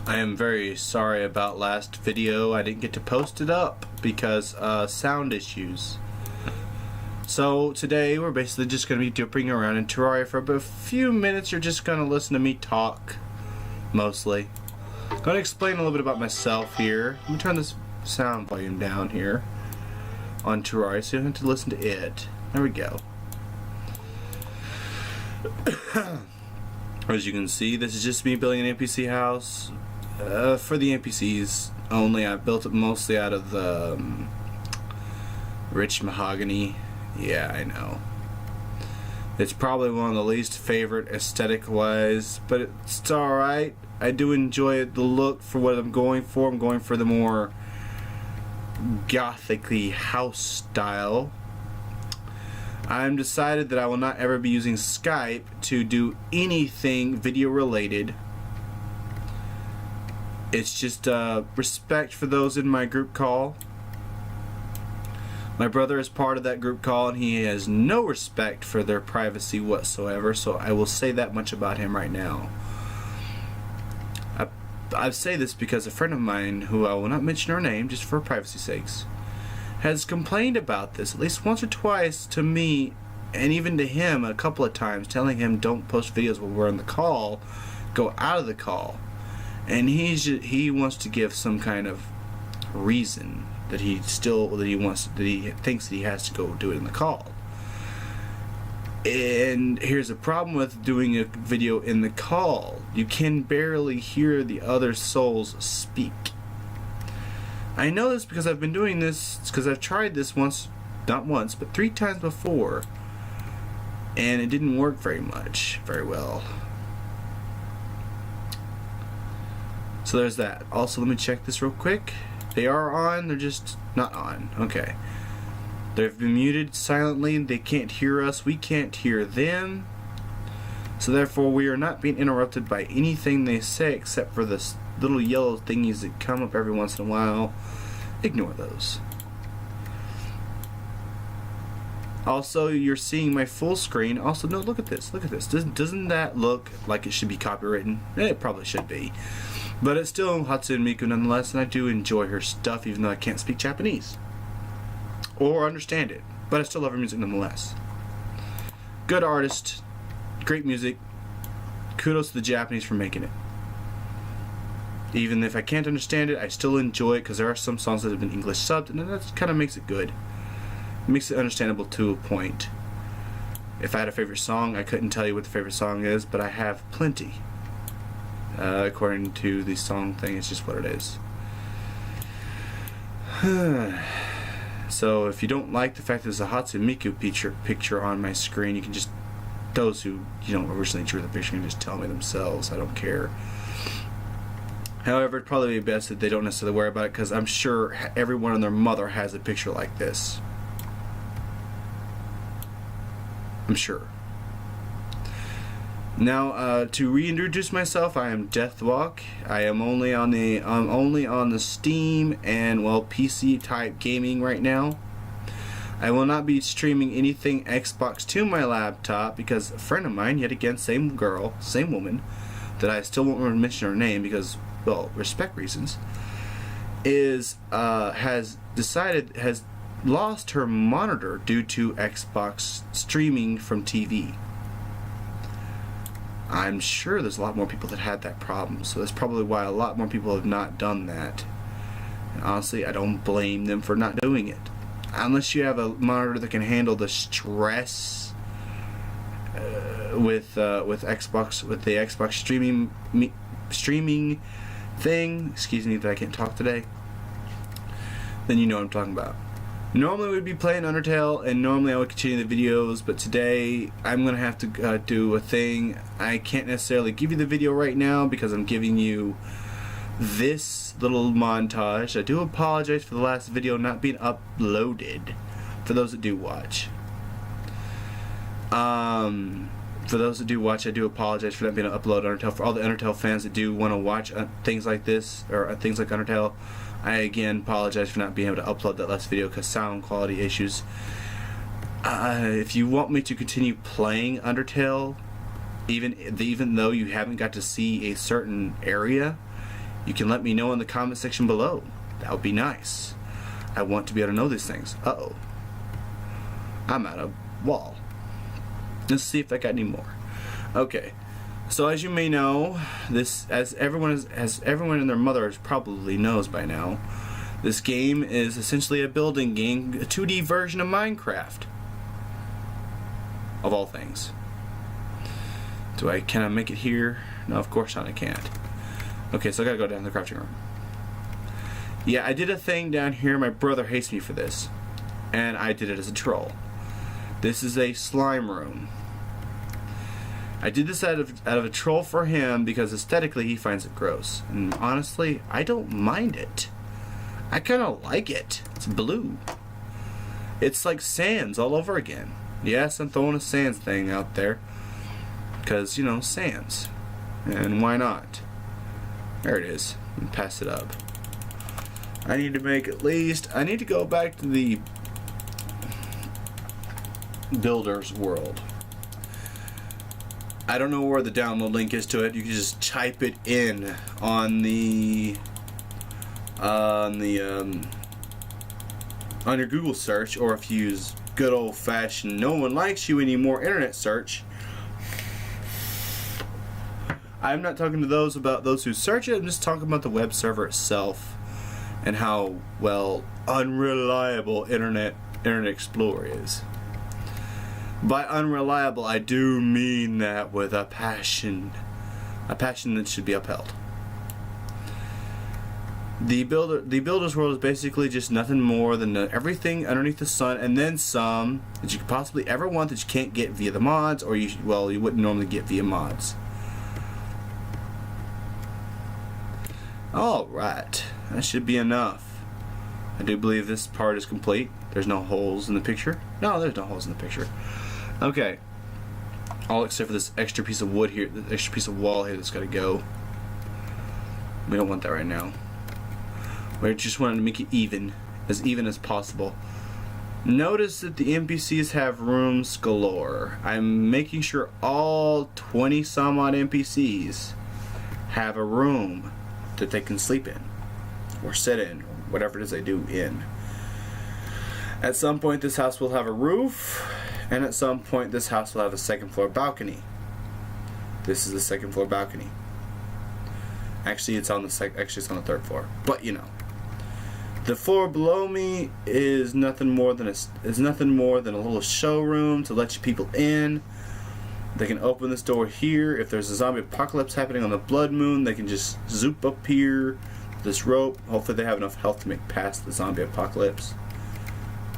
I am very sorry about last video. I didn't get to post it up because sound issues. So today we're basically just going to be dipping around in Terraria for about a few minutes. You're just going to listen to me talk, mostly. I'm going to explain a little bit about myself here. Let me turn this sound volume down here on Terraria so you don't have to listen to it. There we go. As you can see, this is just me building an NPC house for the NPCs only. I built it mostly out of the rich mahogany. Yeah, I know. It's probably one of the least favorite aesthetic-wise, but it's alright. I do enjoy the look for what I'm going for. I'm going for the more gothic-y house style. I'm decided that I will not ever be using Skype to do anything video related. It's just respect for those in my group call. My brother is part of that group call and he has no respect for their privacy whatsoever, so I will say that much about him right now. I say this because a friend of mine, who I will not mention her name just for privacy's sakes, has complained about this at least once or twice to me, and even to him a couple of times, telling him don't post videos while we're on the call, go out of the call. And he wants to give some kind of reason that he thinks that he has to go do it in the call. And here's a problem with doing a video in the call: you can barely hear the other souls speak. I know this because I've been doing this, because I've tried this not once, but 3 times before, and it didn't work very well. So there's that. Also, let me check this real quick. They are on, they're just not on. Okay. They've been muted silently, they can't hear us, we can't hear them. So therefore we are not being interrupted by anything they say except for this little yellow thingies that come up every once in a while. Ignore those. Also, you're seeing my full screen. Also, no, look at this. Look at this. Doesn't that look like it should be copywritten? It probably should be. But it's still Hatsune Miku nonetheless, and I do enjoy her stuff even though I can't speak Japanese or understand it. But I still love her music nonetheless. Good artist, great music. Kudos to the Japanese for making it. Even if I can't understand it, I still enjoy it because there are some songs that have been English subbed, and that kind of makes it good. It makes it understandable to a point. If I had a favorite song, I couldn't tell you what the favorite song is, but I have plenty. According to the song thing, it's just what it is. So if you don't like the fact that there's a Hatsune Miku picture on my screen, you can just, those who originally drew the picture can just tell me themselves. I don't care. However, it'd probably be best that they don't necessarily worry about it, because I'm sure everyone and their mother has a picture like this. I'm sure. Now, to reintroduce myself, I am Deathwalk. I am only on the Steam and PC type gaming right now. I will not be streaming anything Xbox to my laptop because a friend of mine, yet again, same girl, same woman, that I still won't mention her name because, well, respect reasons, has lost her monitor due to Xbox streaming from TV. I'm sure there's a lot more people that had that problem, so that's probably why a lot more people have not done that. And honestly, I don't blame them for not doing it. Unless you have a monitor that can handle the stress with Xbox, with the Xbox streaming thing. Excuse me that I can't talk today. Then you know what I'm talking about. Normally we'd be playing Undertale, and normally I would continue the videos, but today I'm going to have to do a thing. I can't necessarily give you the video right now because I'm giving you this little montage. I do apologize for the last video not being uploaded, for those that do watch. For those that do watch, I do apologize for not being uploaded on Undertale. For all the Undertale fans that do want to watch things like this, or things like Undertale, I again apologize for not being able to upload that last video because sound quality issues. If you want me to continue playing Undertale, even though you haven't got to see a certain area, you can let me know in the comment section below. That would be nice. I want to be able to know these things. Uh-oh. I'm out of wall. Let's see if I got any more. Okay. So as you may know, this, as everyone and their mother probably knows by now, this game is essentially a building game, a 2D version of Minecraft. Of all things. Can I make it here? No, of course not, I can't. Okay, so I gotta go down to the crafting room. Yeah, I did a thing down here. My brother hates me for this. And I did it as a troll. This is a slime room. I did this out of a troll for him because aesthetically he finds it gross. And honestly, I don't mind it. I kind of like it. It's blue. It's like Sans all over again. Yes, I'm throwing a Sans thing out there. Because, you know, Sans. And why not? There it is. Pass it up. I need to make at least... I need to go back to the builder's world. I don't know where the download link is to it. You can just type it in on on your Google search, or if you use good old-fashioned no one likes you anymore internet search. I'm not talking to those who search it. I'm just talking about the web server itself and how, well, unreliable Internet Explorer is. By unreliable, I do mean that with a passion that should be upheld. The builder's world is basically just nothing more than everything underneath the sun, and then some that you could possibly ever want that you can't get via the mods, or you wouldn't normally get via mods. Alright, that should be enough. I do believe this part is complete. There's no holes in the picture. No, there's no holes in the picture. Okay. All except for this extra piece of wood here, this extra piece of wall here that's got to go. We don't want that right now. We just wanted to make it even as possible. Notice that the NPCs have rooms galore. I'm making sure all 20 some odd NPCs have a room that they can sleep in, or sit in, or whatever it is they do in. At some point this house will have a roof, and at some point this house will have a second floor balcony. This is the second floor balcony. Actually it's on the third floor, but you know. The floor below me is nothing more than a little showroom to let you people in. They can open this door here. If there's a zombie apocalypse happening on the blood moon, they can just zoop up here, this rope. Hopefully they have enough health to make past the zombie apocalypse.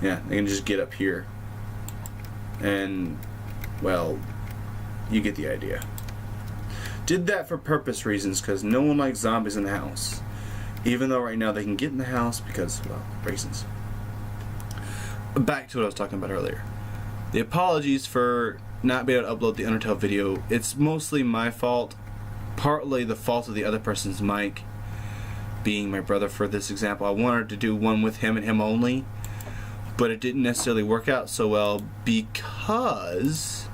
Yeah, they can just get up here. And, well, you get the idea. Did that for purpose reasons, because no one likes zombies in the house. Even though right now they can get in the house because, well, reasons. Back to what I was talking about earlier. The apologies for not being able to upload the Undertale video. It's mostly my fault. Partly the fault of the other person's mic, being my brother for this example. I wanted to do one with him and him only, but it didn't necessarily work out so well because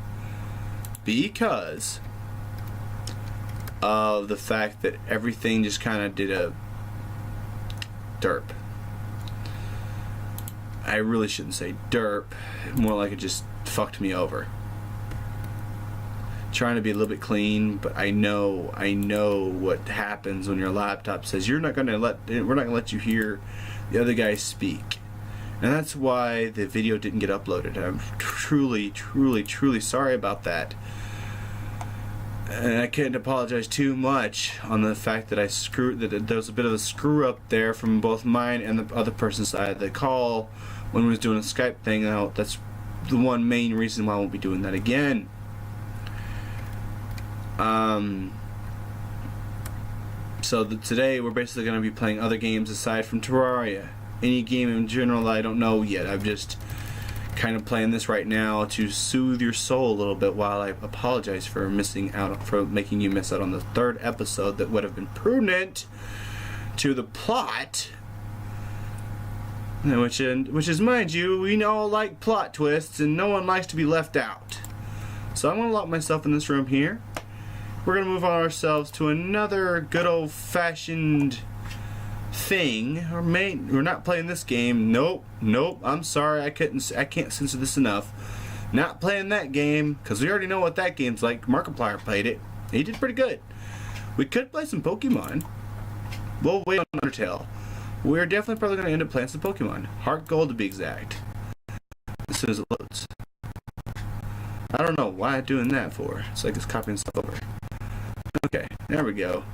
of the fact that everything just kind of did a derp. I really shouldn't say derp, more like it just fucked me over. Trying to be a little bit clean, but I know what happens when your laptop says we're not gonna let you hear the other guy speak. And that's why the video didn't get uploaded. I'm truly sorry about that. And I can't apologize too much on the fact that there was a bit of a screw up there from both mine and the other person's side of the call when we was doing a Skype thing. Now that's the one main reason why I won't be doing that again. Today we're basically going to be playing other games aside from Terraria. Any game in general I don't know yet. I'm just kind of playing this right now to soothe your soul a little bit while I apologize for making you miss out on the third episode that would have been prudent to the plot. Which is, mind you, we all like plot twists and no one likes to be left out. So I'm going to lock myself in this room here, we're going to move on ourselves to another good old-fashioned thing. We're not playing this game. Nope. I'm sorry. I can't censor this enough. Not playing that game, because we already know what that game's like. Markiplier played it. He did pretty good. We could play some Pokemon. We'll wait on Undertale. We're definitely probably going to end up playing some Pokemon. Heart Gold to be exact. As soon as it loads. I don't know why I'm doing that for. It's like it's copying stuff over. Okay, there we go.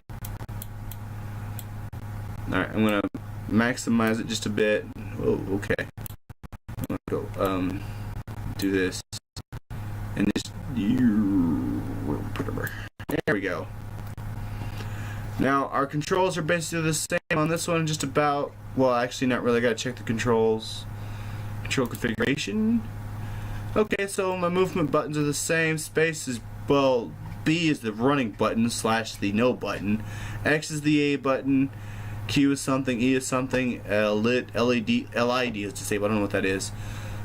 Alright, I'm going to maximize it just a bit. Oh, okay. I'm going to go, do this. And just... There we go. Now, our controls are basically the same on this one, just about... Well, actually, not really. I gotta check the controls. Control configuration. Okay, so my movement buttons are the same. Space is... Well, B is the running button / the no button. X is the A button. Q is something. E is something. LID is disabled. I don't know what that is.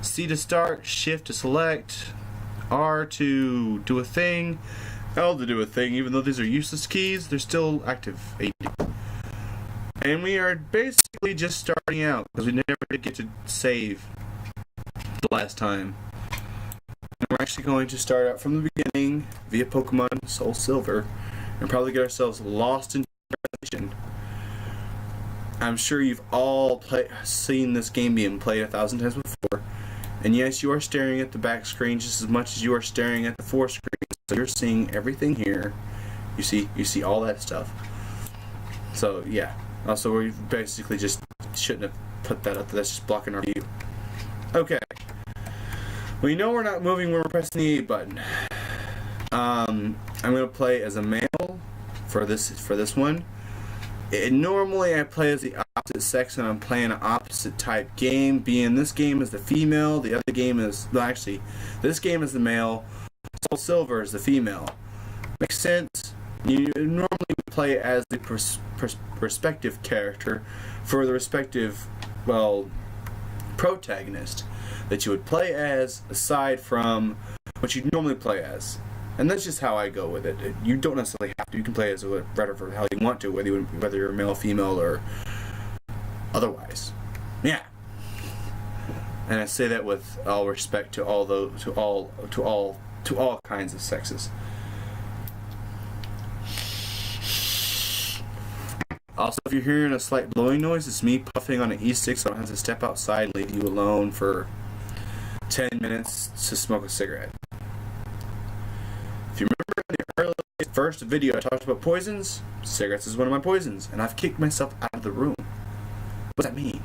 C to start. Shift to select. R to do a thing. L to do a thing. Even though these are useless keys, they're still active. And we are basically just starting out because we never did get to save the last time. And we're actually going to start out from the beginning via Pokemon Soul Silver and probably get ourselves lost in translation. I'm sure you've all seen this game being played 1,000 times before. And yes, you are staring at the back screen just as much as you are staring at the fore screen. So you're seeing everything here. You see all that stuff. So yeah. Also, we basically just shouldn't have put that up there. That's just blocking our view. Okay. We know we're not moving when we're pressing the A button. I'm gonna play as a male for this one. Normally I play as the opposite sex when I'm playing an opposite type game. Being this game is the female, the other game is... No, actually, this game is the male, Soul Silver is the female. Makes sense? You normally play as the respective character for the respective, well, protagonist that you would play as aside from what you normally play as. And that's just how I go with it. You don't necessarily have to. You can play as whatever how you want to, whether you're male, female, or otherwise. Yeah. And I say that with all respect to all kinds of sexes. Also, if you're hearing a slight blowing noise, it's me puffing on an E-stick, so I don't have to step outside and leave you alone for 10 minutes to smoke a cigarette. If you remember in the early first video I talked about poisons, cigarettes is one of my poisons, and I've kicked myself out of the room. What does that mean?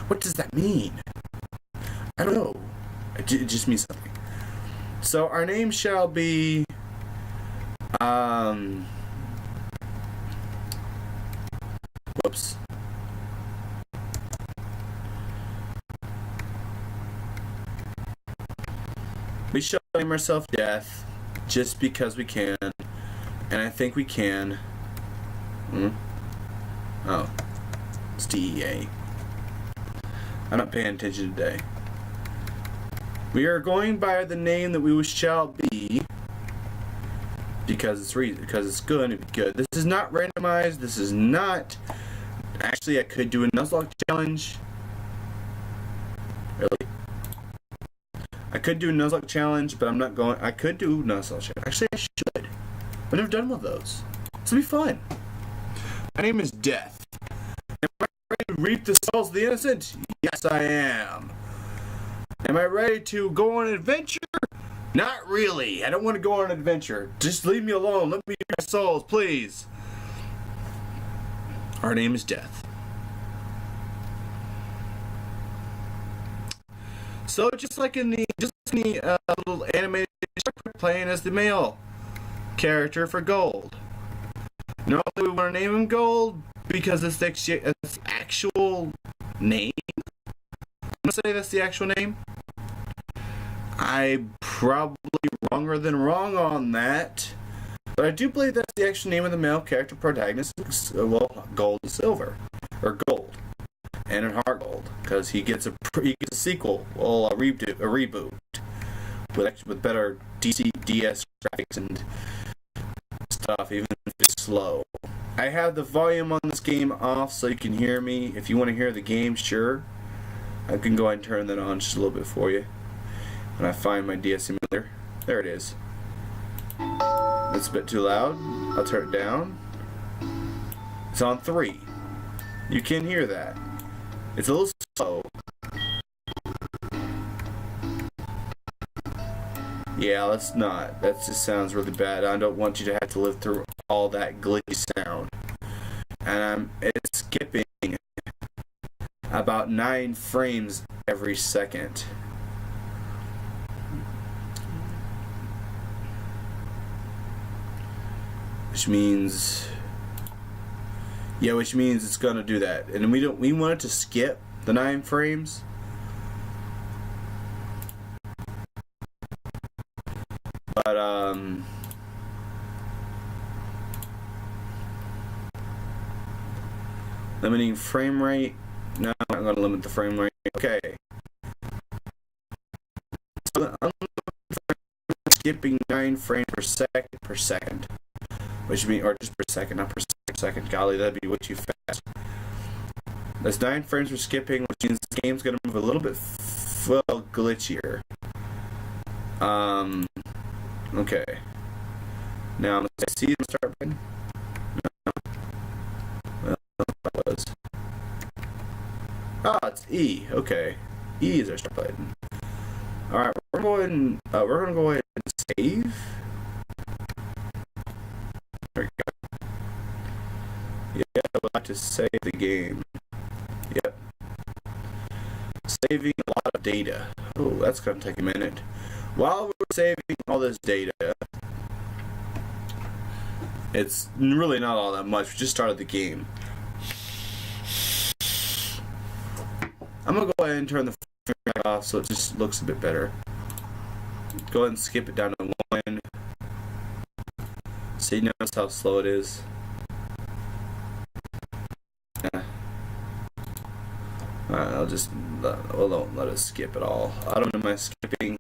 What does that mean? I don't know. It just means something. So our name shall be... Whoops. We shall name ourselves Death. Just because we can, and I think we can. Oh, it's DEA. I'm not paying attention today. We are going by the name that we shall be because it's going to be good. This is not randomized. This is not. Actually, I could do a Nuzlocke challenge. Really? I could do a Nuzlocke challenge, but I'm not going... I could do Nuzlocke challenge. Actually, I should. I've never done one of those. This will be fun. My name is Death. Am I ready to reap the souls of the innocent? Yes, I am. Am I ready to go on an adventure? Not really. I don't want to go on an adventure. Just leave me alone. Let me reap my souls, please. Our name is Death. So just like in the little animated, we're playing as the male character for Gold. Normally we want to name him Gold because it's the actual name. I'm gonna say that's the actual name. I'm probably wronger than wrong on that, but I do believe that's the actual name of the male character protagonist. Well, Gold and Silver, or Gold. And in Heart Gold, because he gets a sequel, well, a reboot with better DS graphics and stuff, even if it's slow. I have the volume on this game off so you can hear me. If you want to hear the game, sure. I can go ahead and turn that on just a little bit for you. When I find my DS emulator. There it is. It's a bit too loud. I'll turn it down. It's on 3. You can hear that. It's a little slow. Yeah, let's not. That just sounds really bad. I don't want you to have to live through all that glitchy sound. And it's skipping about 9 frames every second. Which means it's gonna do that. And we want it to skip the 9 frames. But limiting frame rate. No, I'm not gonna limit the frame rate. Okay. So I'm skipping 9 frames per second. Which means, or just per second, not per second. Golly, that'd be way too fast. That's 9 frames per skipping, which means the game's gonna move a little bit glitchier. Okay. Now I'm gonna see the start button. No. Well, that was. Ah, it's E. Okay. E is our start button. All right, we're gonna go ahead and save. There we go. Yeah, I would like to save the game. Yep. Saving a lot of data. Oh, that's gonna take a minute. While we're saving all this data, it's really not all that much. We just started the game. I'm gonna go ahead and turn the frame rate off so it just looks a bit better. Go ahead and skip it down to 1. So you notice how slow it is. Yeah. Alright, I'll just don't let it skip at all. I don't know my skipping.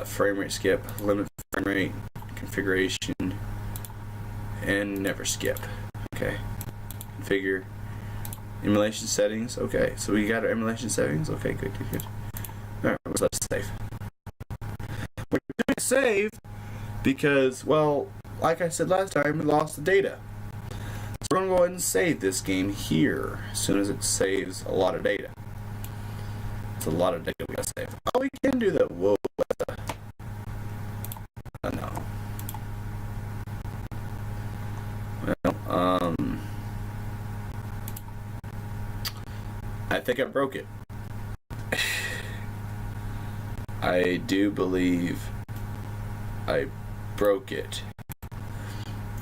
Frame rate skip, limit frame rate, configuration, and never skip. Okay. Configure. Emulation settings. Okay, so we got our emulation settings. Okay, good. Alright, let's save. We're doing save because, well, like I said last time, we lost the data. So we're going to go ahead and save this game here as soon as it saves a lot of data. It's a lot of data we got to save. Oh, we can do that. Whoa. No. Well, I think I broke it. I do believe I broke it.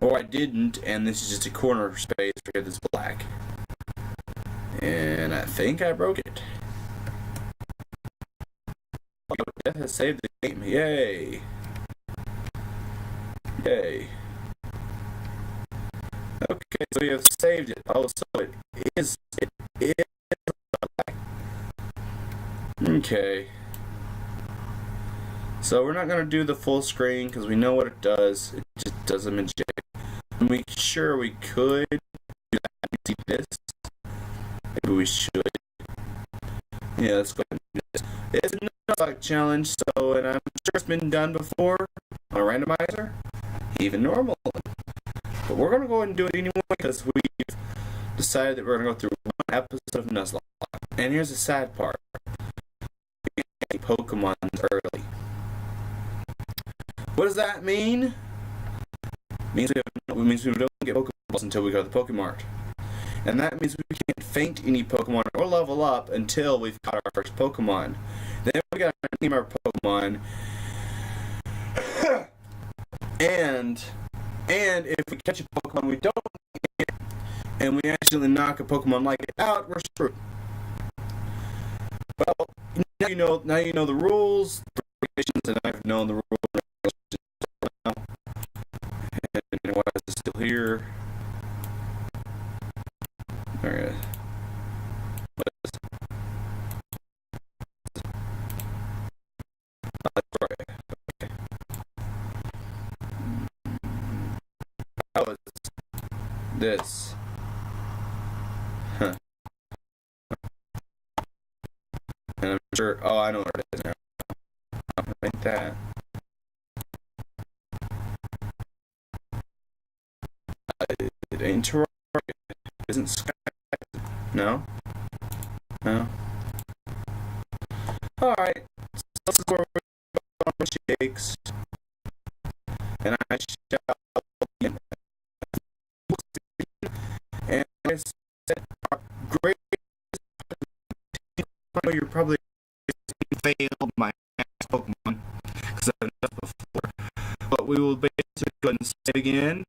Or I didn't, and this is just a corner space here that's black. And I think I broke it. Death has saved the game. Yay. Yay. Okay, so we have saved it. Oh, so it is black. Okay. So we're not going to do the full screen because we know what it does. It just does a magic. And we sure we could do that. See this? Maybe we should. Yeah, let's go ahead and do this. It's a no-suck challenge, so, and I'm sure it's been done before on a randomizer, even normal. But we're going to go ahead and do it anyway because we've decided that we're going to go through one episode of Nuzlocke. And here's the sad part. We get Pokemon early. What does that mean? It means we don't get Pokeballs until we go to the Pokemart. And that means we can't faint any Pokemon or level up until we've caught our first Pokemon. Then we gotta name our Pokemon. and if we catch a Pokemon we don't like, and we actually knock a Pokemon like it out, we're screwed. Well, now you know the rules, the regulations, and I've known the rules. And why is it still here? Alright. this. Huh. And I'm sure. Oh, I know where it is now. Like that. It ain't Terraria. Isn't Sky? No? No? Alright. So this is where we're going to shakes. And I shall begin. And I said, great. I know you're probably failed my Pokemon because I've done that before. But we will basically go ahead and save again.